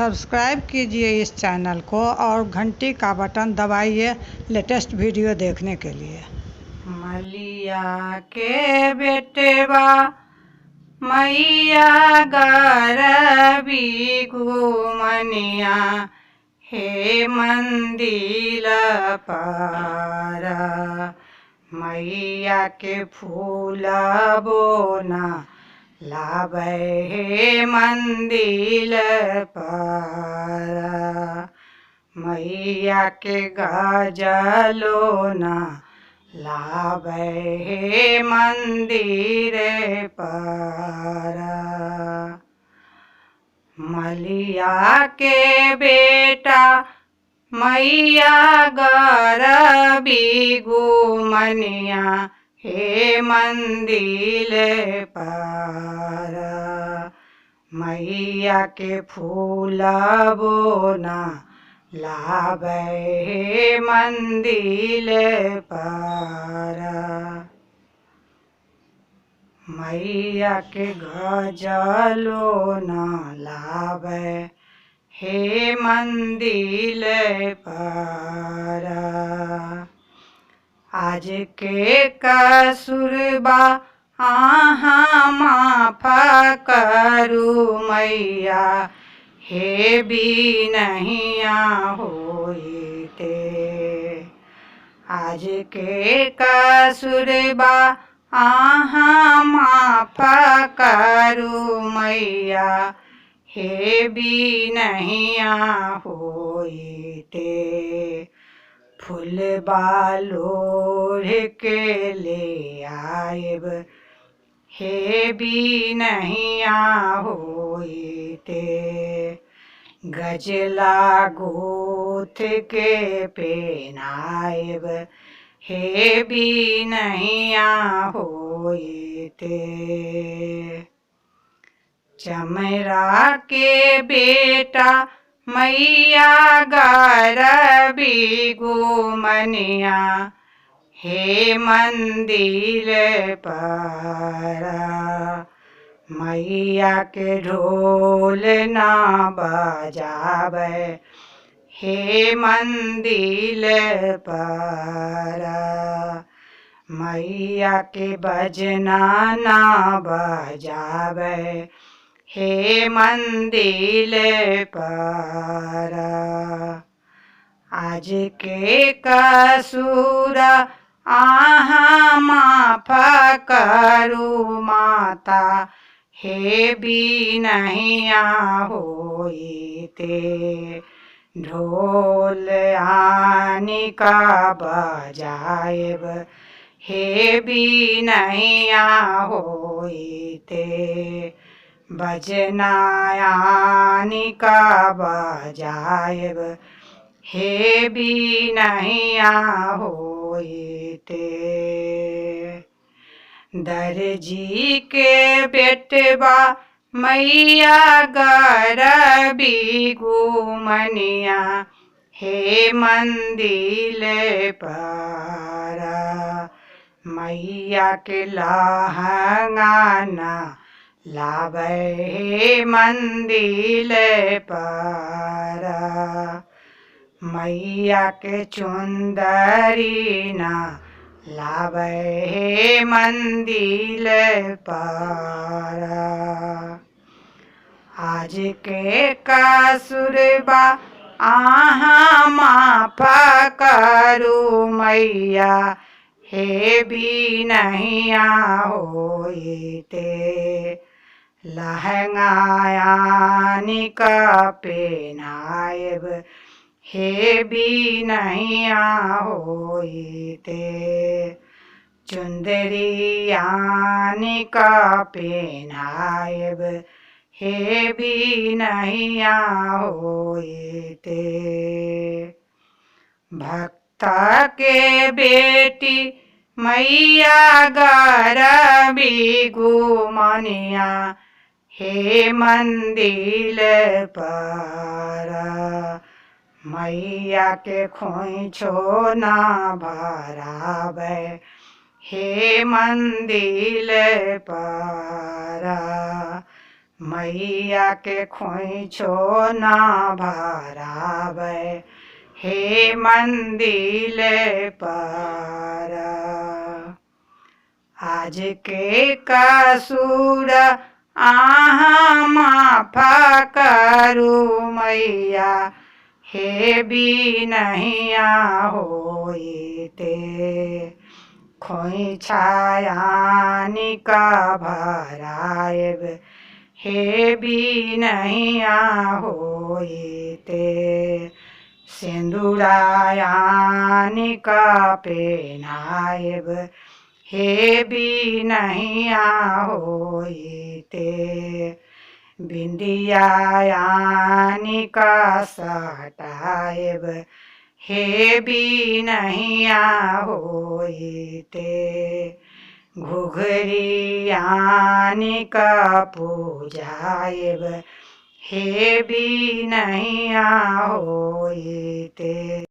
Subscribe कीजिए इस channel को और घंटी का बटन दबाइए लेटेस्ट वीडियो देखने के लिए। मलिया के बेटेवा मैया गरबी घूमनिया हे मंदिर पारा मैया के फूल बोना लाबै हे मंदिर पारा मैया के गजलोना लाबै हे मंदिर पारा मलिया के बेटा मैया गरबी घूमनिया हे मंदिर पारा मैया के फूल बोना लाबै हे मंदिर पारा मैया के गजलोना लाबै हे मंदिर पारा आज के कसुरबा आहाँ माफ करू मैया हे भी नहिया होइते आज के कसुरबा आहाँ माफ करू मैया हे भी नहिया होइते फूल बालोर के ले आएब हे भी नहिया होइते गजला गोथ के पेनाएब हे भी नहिया होइते चमरा के बेटा मैया गरबी घूमनिया हे मंदिर पारा मैया के ढोल ना बजाबै हे मंदिर पारा मैया के बजना ना बजाबै हे मंदिर पारा आज के कसुरा आहाँ माफ करू माता हे भी नहिया होइते ढोल आनी का बजाएब हे भी नहिया होइते बजनायानी का बजाएब हे भी नहिया होइते दर्जी के बेटवा मैया गरबी घूमनिया हे मंदिर पारा मैया के लहंगाना लाबै हे मंदिर पारा मैया के चुंदरी ना लाबै हे मंदिर पारा आज के कसुरबा आहाँ माफ करू मैया हे भी नहिया होइते लहंगायानी का पेनाएब हे भी नहिया होइते चुंदरियानी का पेनाएब हे भी नहिया होइते भक्ता के बेटी मैया गरबी घूमनिया हे मंदिर पारा मैया के खोइछो ना भराबै हे मंदिर पारा मैया के खोइछो ना भरावे हे मंदिर पर। आज के कसूर आहा माफ करू मैया हे भी नहिया होइते। खोइछायानी का भराएब हे भी नहिया होइते। सिंदूरायानी का पेनाएब हे भी नहिया होइते। बिंदियायानी का सटाएब हे भी नहिया होइते। घुघरियानी का पूजाएब हे भी नहिया होइते।